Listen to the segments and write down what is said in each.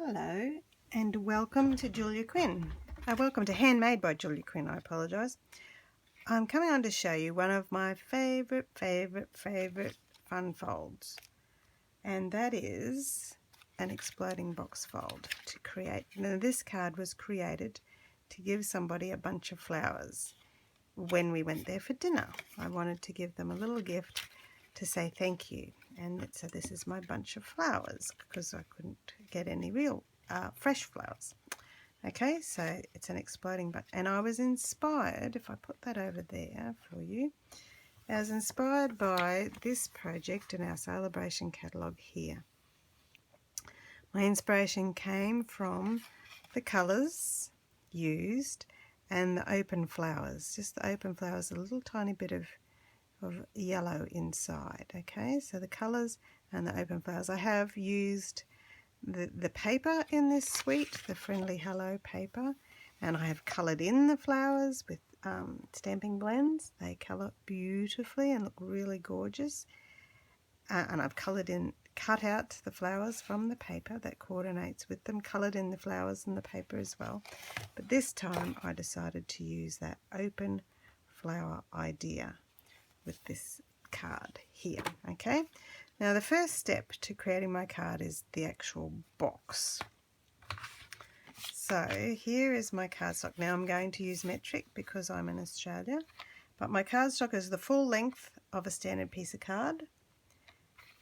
Hello and welcome to Julia Quinn. Welcome to Handmade by Julia Quinn, I apologise. I'm coming on to show you one of my favourite fun folds, and that is an exploding box fold to create. Now this card was created to give somebody a bunch of flowers when we went there for dinner. I wanted to give them a little gift to say thank you, and so this is my bunch of flowers because I couldn't get any real fresh flowers. Okay, so it's an exploding bunch, and I was inspired, if I put that over there for you, I was inspired by this project in our sale-a-bration catalogue here. My inspiration came from the colours used and the open flowers, just the open flowers, a little tiny bit of yellow inside. Okay, so the colours and the open flowers. I have used the paper in this suite, the Friendly Hello paper, and I have coloured in the flowers with stamping blends. They colour beautifully and look really gorgeous, and I've cut out the flowers from the paper that coordinates with them, coloured in the flowers and the paper as well. But this time I decided to use that open flower idea with this card here. Okay, now the first step to creating my card is the actual box. So here is my cardstock. Now I'm going to use metric because I'm in Australia, but my cardstock is the full length of a standard piece of card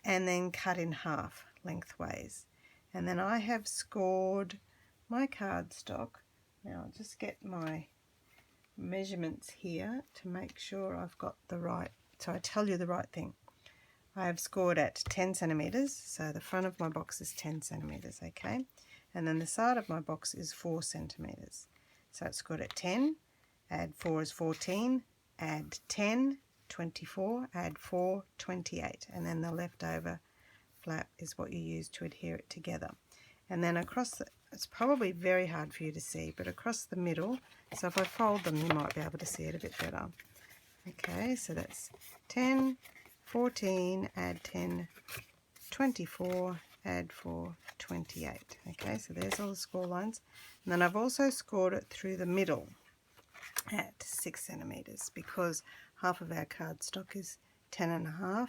and then cut in half lengthways. And then I have scored my cardstock. Now I'll just get my measurements here to make sure I've got the right, so I tell you the right thing. I have scored at 10 centimeters, so the front of my box is 10 centimeters, okay, and then the side of my box is 4 centimeters. So it's scored at 10, add 4 is 14, add 10, 24, add 4, 28, and then the leftover flap is what you use to adhere it together. And then across the, it's probably very hard for you to see, but across the middle, so if I fold them you might be able to see it a bit better. Okay, so that's 10, 14, add 10, 24, add 4, 28. Okay, so there's all the score lines. And then I've also scored it through the middle at 6 centimeters because half of our cardstock is 10.5.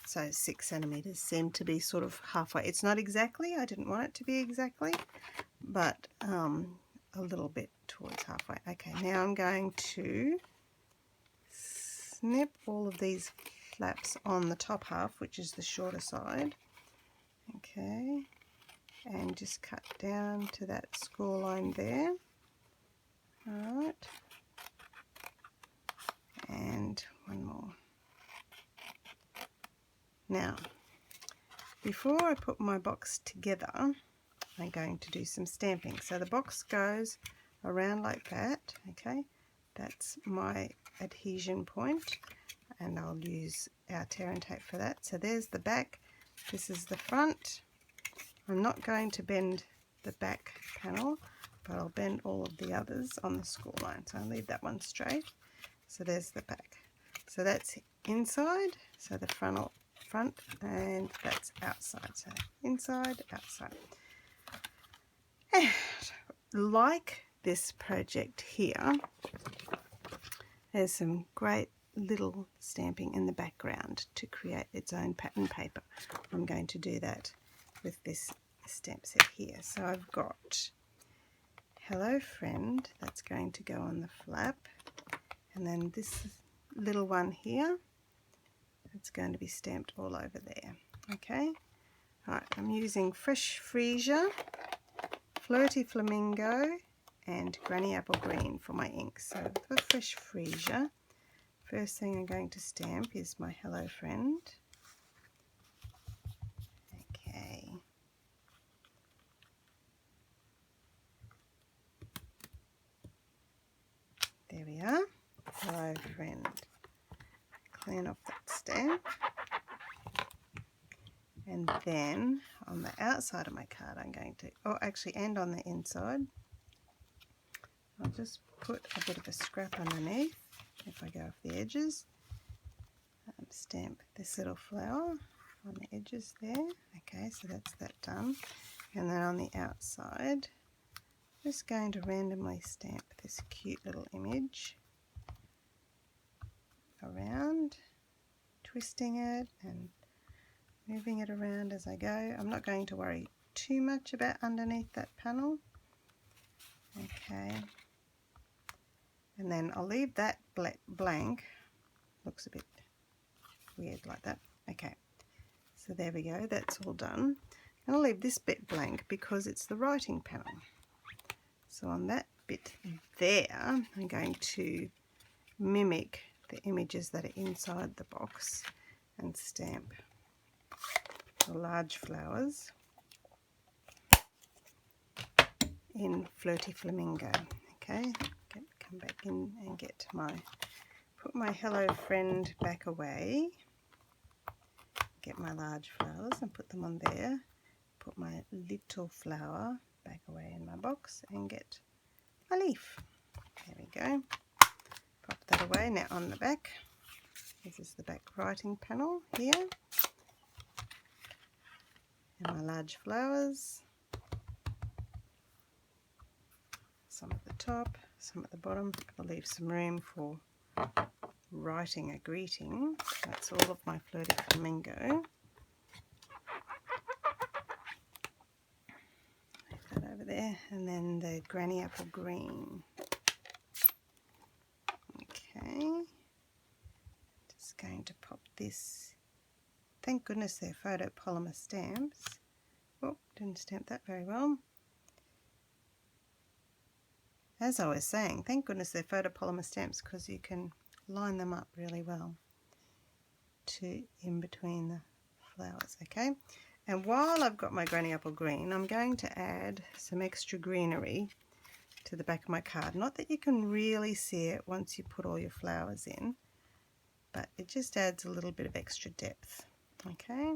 So 6 centimeters seem to be sort of halfway. It's not exactly, I didn't want it to be exactly, but a little bit towards halfway. Okay, now I'm going to snip all of these flaps on the top half, which is the shorter side. Okay, and just cut down to that score line there. Alright, and one more. Now, before I put my box together, I'm going to do some stamping. So the box goes around like that, okay? That's my adhesion point, and I'll use our tear and tape for that. So there's the back, this is the front. I'm not going to bend the back panel, but I'll bend all of the others on the score line. So I'll leave that one straight. So there's the back. So that's inside, so the front, and that's outside. So inside, outside. And like this project here, there's some great little stamping in the background to create its own pattern paper. I'm going to do that with this stamp set here. So I've got Hello Friend, that's going to go on the flap, and then this little one here, it's going to be stamped all over there. Okay, alright, I'm using Fresh Freesia, Flirty Flamingo and Granny Apple Green for my ink. So for Fresh Freesia, first thing I'm going to stamp is my Hello Friend. Okay. There we are. Hello Friend. Clean off that stamp. And then on the outside of my card I'm going to, and on the inside, I'll just put a bit of a scrap underneath if I go off the edges. Stamp this little flower on the edges there. Okay, so that's that done. And then on the outside, just going to randomly stamp this cute little image around, twisting it and moving it around as I go. I'm not going to worry too much about underneath that panel. Okay, and then I'll leave that blank. Looks a bit weird like that. Okay, so there we go, that's all done. And I'll leave this bit blank because it's the writing panel. So on that bit there, I'm going to mimic the images that are inside the box and stamp the large flowers in Flirty Flamingo. Okay, come back in and put my hello friend back away, get my large flowers and put them on there, put my little flower back away in my box and get my leaf. There we go. Pop that away. Now on the back, this is the back writing panel here, and my large flowers, some at the top, some at the bottom. I'll leave some room for writing a greeting. That's all of my Flirty Flamingo. Leave that over there, and then the Granny Apple Green. Okay, just going to pop this. Thank goodness they're photopolymer stamps. Oh, didn't stamp that very well. As I was saying, thank goodness they're photopolymer stamps because you can line them up really well to in between the flowers. Okay, and while I've got my Granny Apple Green, I'm going to add some extra greenery to the back of my card. Not that you can really see it once you put all your flowers in, but it just adds a little bit of extra depth. Okay,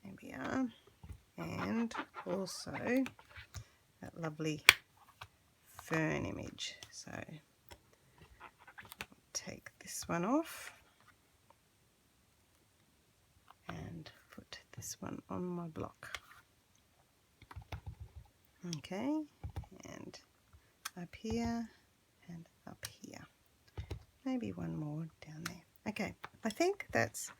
there we are. And also that lovely fern image. So I'll take this one off and put this one on my block. Okay, and up here and up here. Maybe one more down there. Okay, I think that's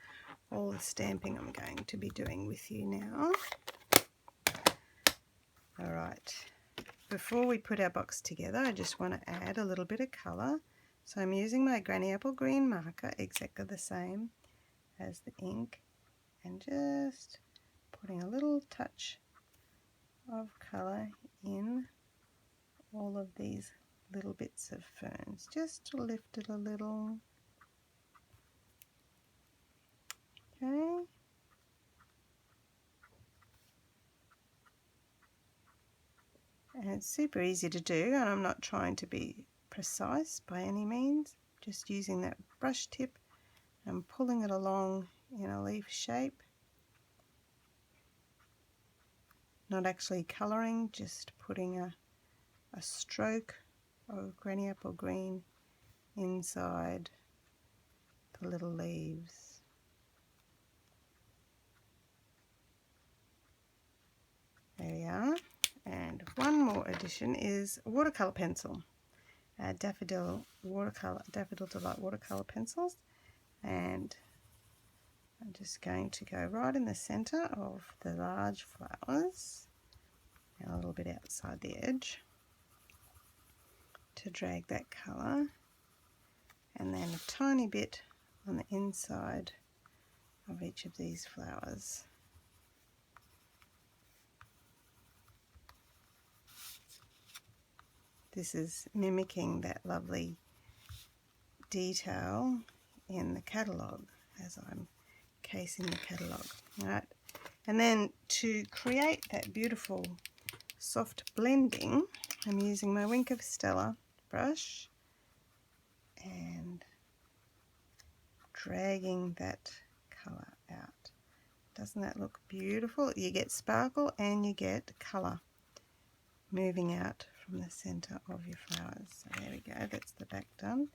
all the stamping I'm going to be doing with you now. Alright, before we put our box together, I just want to add a little bit of colour. So I'm using my Granny Apple Green marker, exactly the same as the ink, and just putting a little touch of colour in all of these little bits of ferns, just to lift it a little. Okay. And it's super easy to do, and I'm not trying to be precise by any means, just using that brush tip and pulling it along in a leaf shape. Not actually colouring, just putting a stroke of Granny Apple Green inside the little leaves. There we are. And one more addition is a watercolour pencil, Daffodil Delight watercolour pencils, and I'm just going to go right in the centre of the large flowers and a little bit outside the edge to drag that colour, and then a tiny bit on the inside of each of these flowers. This is mimicking that lovely detail in the catalogue as I'm casing the catalogue. Right, and then to create that beautiful soft blending, I'm using my Wink of Stella brush and dragging that colour out. Doesn't that look beautiful? You get sparkle and you get colour moving out from the centre of your flowers. So there we go, that's the back done.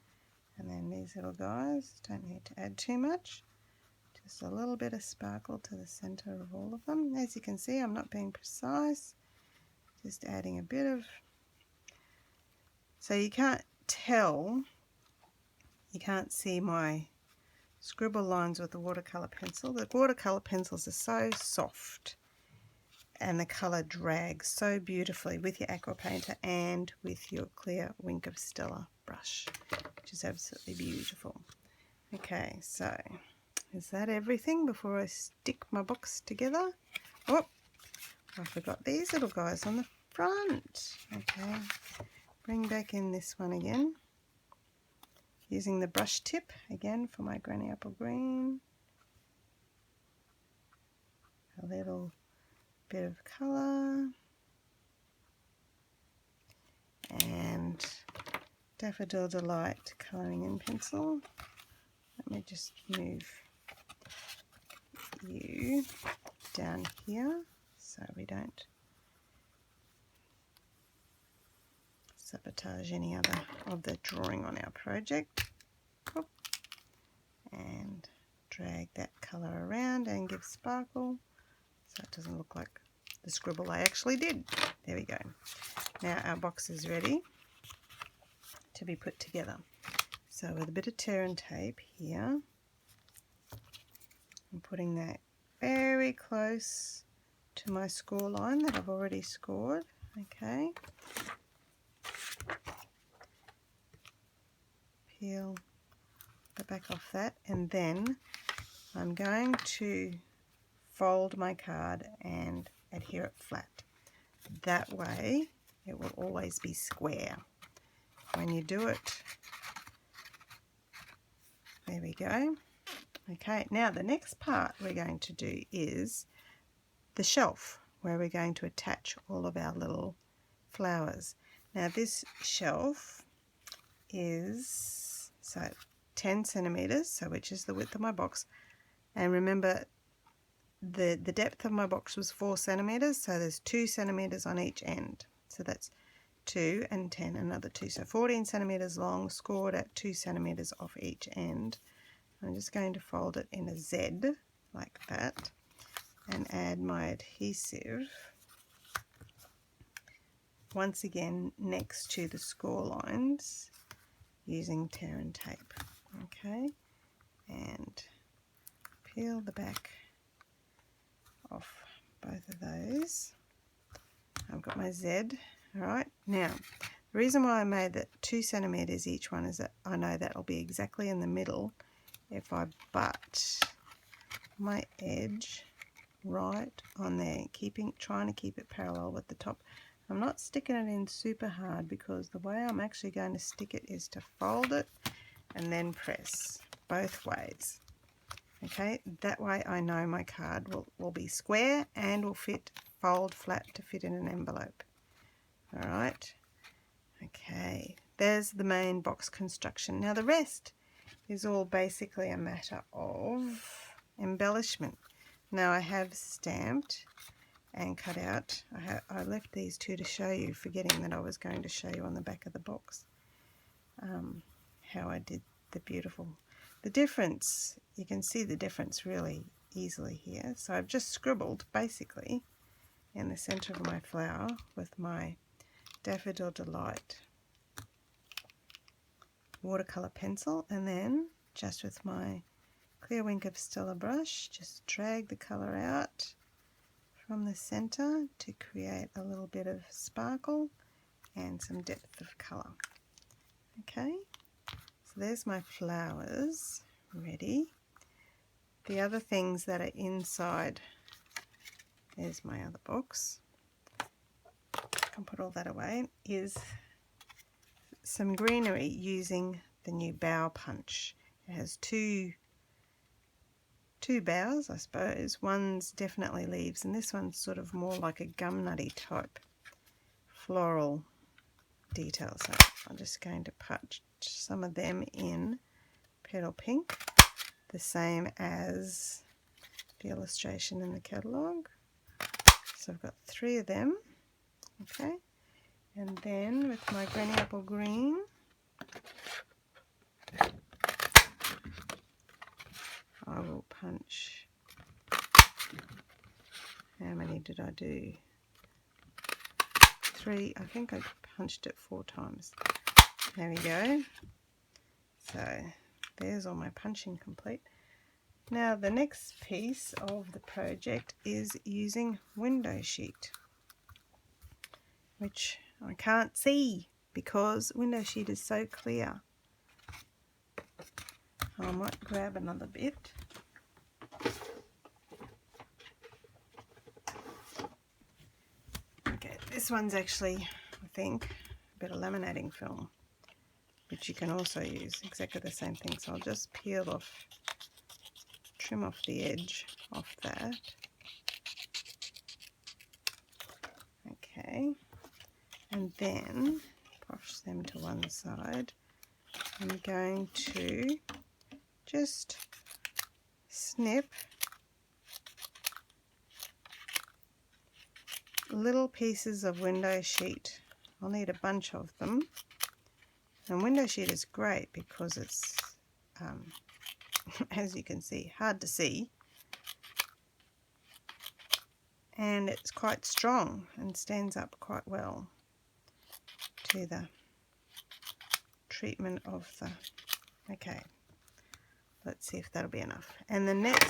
And then these little guys, don't need to add too much, Just a little bit of sparkle to the center of all of them. As you can see, I'm not being precise, just adding a bit of, so you can't tell, you can't see my scribble lines with the watercolor pencil. The watercolor pencils are so soft and the color drags so beautifully with your aqua painter and with your clear Wink of Stella brush, which is absolutely beautiful. Okay, so is that everything before I stick my box together? Oh, I forgot these little guys on the front. Okay, bring back in this one again, using the brush tip again for my granny apple green. A little bit of colour and Daffodil Delight colouring in pencil. Let me just move you down here so we don't sabotage any other of the drawing on our project. And drag that colour around and give sparkle so it doesn't look like the scribble I actually did. There we go. Now our box is ready to be put together. So with a bit of tear and tape here, I'm putting that very close to my score line that I've already scored. Okay. Peel the back off that, and then I'm going to fold my card and adhere it flat. That way it will always be square. When you do it, there we go. Okay, now the next part we're going to do is the shelf, where we're going to attach all of our little flowers. Now this shelf is 10 centimeters, so which is the width of my box, and remember the depth of my box was 4 centimeters, so there's 2 centimeters on each end, so that's 2 and 10, another 2, so 14 centimeters long, scored at 2 centimeters off each end. I'm just going to fold it in a Z like that and add my adhesive once again next to the score lines using tear and tape. Okay, and peel the back off both of those. I've got my Z. Alright, now the reason why I made that 2 centimeters each one is that I know that'll be exactly in the middle if I butt my edge right on there, trying to keep it parallel with the top. I'm not sticking it in super hard because the way I'm actually going to stick it is to fold it and then press both ways. Okay, that way I know my card will be square and will fold flat to fit in an envelope. Alright, okay, there's the main box construction. Now the rest is all basically a matter of embellishment. Now I have stamped and cut out. I left these two to show you, forgetting that I was going to show you on the back of the box how I did the difference. You can see the difference really easily here. So I've just scribbled basically in the center of my flower with my Daffodil Delight watercolor pencil, and then just with my clear Wink of Stella brush just drag the color out from the center to create a little bit of sparkle and some depth of color. Okay, so there's my flowers ready. The other things that are inside, there's my other box, I can put all that away, is some greenery using the new bow punch. It has two bows, I suppose. One's definitely leaves and this one's sort of more like a gum nutty type floral detail. So I'm just going to punch some of them in petal pink, the same as the illustration in the catalogue. So I've got 3 of them. Okay, and then with my granny apple green, I will punch. How many did I do? 3. I think I punched it 4 times. There we go. So there's all my punching complete. Now the next piece of the project is using window sheet, which I can't see because window sheet is so clear. I might grab another bit. Okay, this one's actually, I think, a bit of laminating film, which you can also use exactly the same thing. So I'll just peel off, trim off the edge off that. Okay, and then push them to one side. I'm going to just snip little pieces of window sheet. I'll need a bunch of them. And window sheet is great because it's, as you can see, hard to see. And it's quite strong and stands up quite well to the treatment of the... Okay, let's see if that'll be enough. And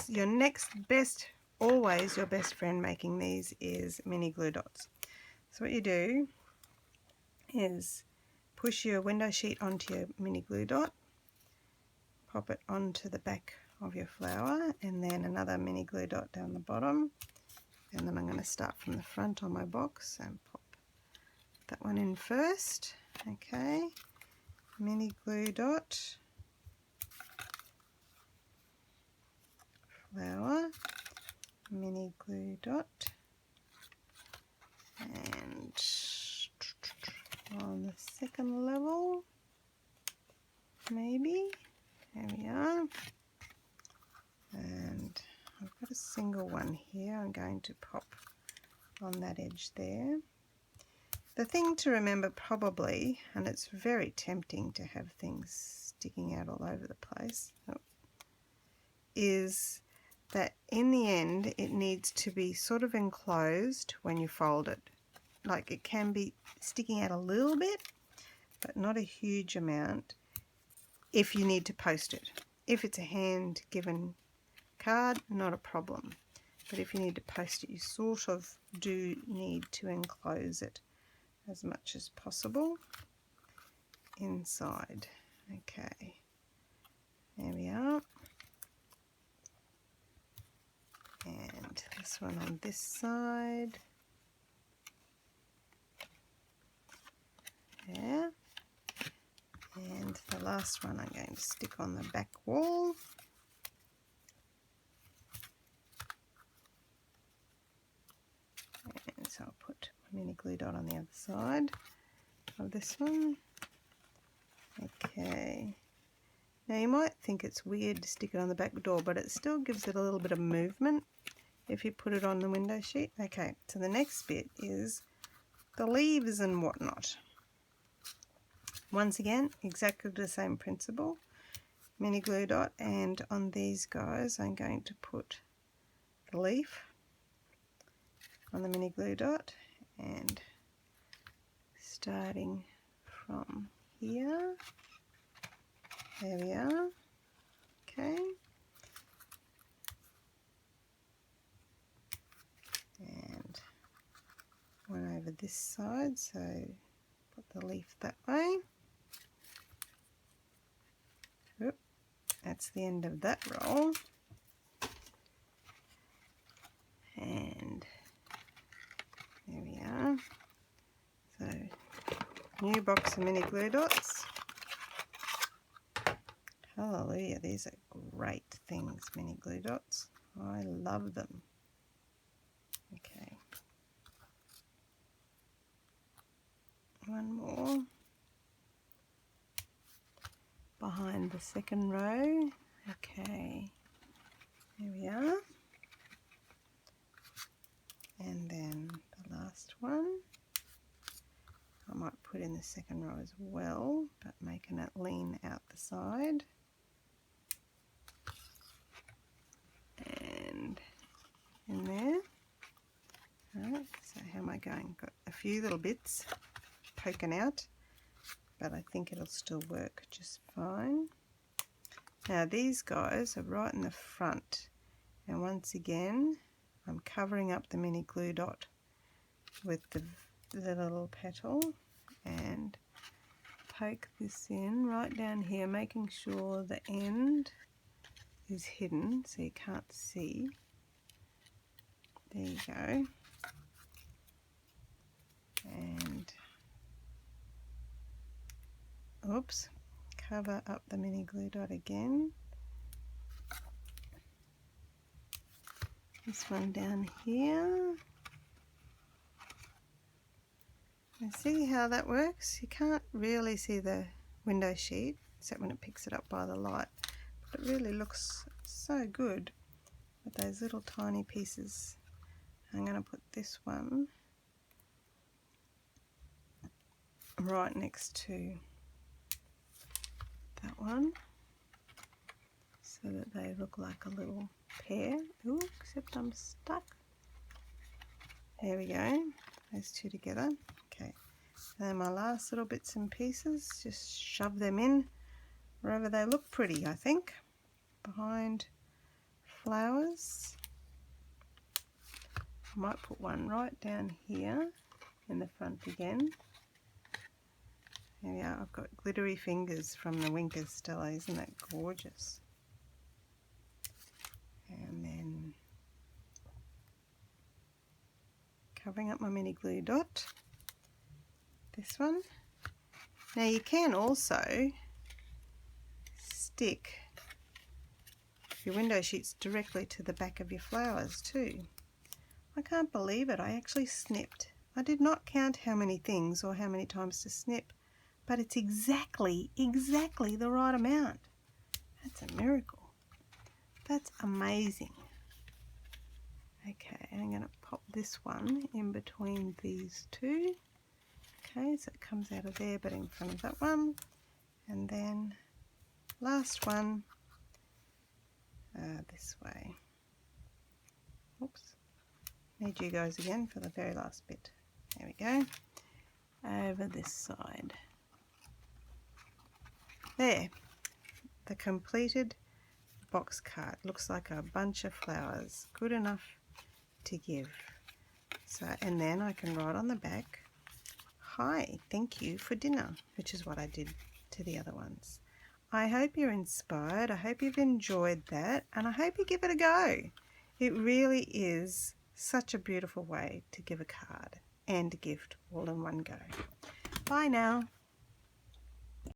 your next best, always your best friend making these is mini glue dots. So what you do is push your window sheet onto your mini glue dot, pop it onto the back of your flower, and then another mini glue dot down the bottom. And then I'm going to start from the front on my box and pop that one in first. Okay, mini glue dot, flower, mini glue dot, and on the second level, maybe, there we are, and I've got a single one here. I'm going to pop on that edge there. The thing to remember probably, and it's very tempting to have things sticking out all over the place, is that in the end it needs to be sort of enclosed when you fold it. Like it can be sticking out a little bit, but not a huge amount if you need to post it. If it's a hand-given card, not a problem. But if you need to post it, you sort of do need to enclose it as much as possible inside. Okay, there we are. And this one on this side. There. And the last one I'm going to stick on the back wall. And so I'll put my mini glue dot on the other side of this one. Okay. Now you might think it's weird to stick it on the back door, but it still gives it a little bit of movement if you put it on the window sheet. Okay, so the next bit is the leaves and whatnot. Once again, exactly the same principle. Mini glue dot, and on these guys I'm going to put the leaf on the mini glue dot, and starting from here, there we are. Okay, and one over this side, so put the leaf that way. Oop, that's the end of that roll. And there we are. So, new box of mini glue dots. Hallelujah, these are great things, mini glue dots. I love them. Okay. One more. Behind the second row. Okay. There we are. And then the last one. I might put in the second row as well, but making it lean out the side. going? Got a few little bits poking out, but I think it'll still work just fine. Now these guys are right in the front, and once again I'm covering up the mini glue dot with the little petal and poke this in right down here, making sure the end is hidden so you can't see. There you go. And oops, cover up the mini glue dot again. This one down here. And see how that works? You can't really see the window sheet except when it picks it up by the light, but it really looks so good with those little tiny pieces. I'm going to put this one right next to that one so that they look like a little pair. Ooh, except I'm stuck. There we go, those two together. Okay, and then my last little bits and pieces, just shove them in wherever they look pretty, I think, behind flowers. I might put one right down here in the front again. There we are. I've got glittery fingers from the Winkers Stella. Isn't that gorgeous? And then covering up my mini glue dot. This one. Now you can also stick your window sheets directly to the back of your flowers too. I can't believe it. I actually snipped. I did not count how many things or how many times to snip, but it's exactly the right amount. That's a miracle. That's amazing. Okay, I'm going to pop this one in between these two. Okay, so it comes out of there but in front of that one. And then last one this way. Oops. Need you guys again for the very last bit. There we go. Over this side. There. The completed box card. Looks like a bunch of flowers. Good enough to give. So, and then I can write on the back, "Hi, thank you for dinner," which is what I did to the other ones. I hope you're inspired. I hope you've enjoyed that, and I hope you give it a go. It really is such a beautiful way to give a card and a gift all in one go. Bye now.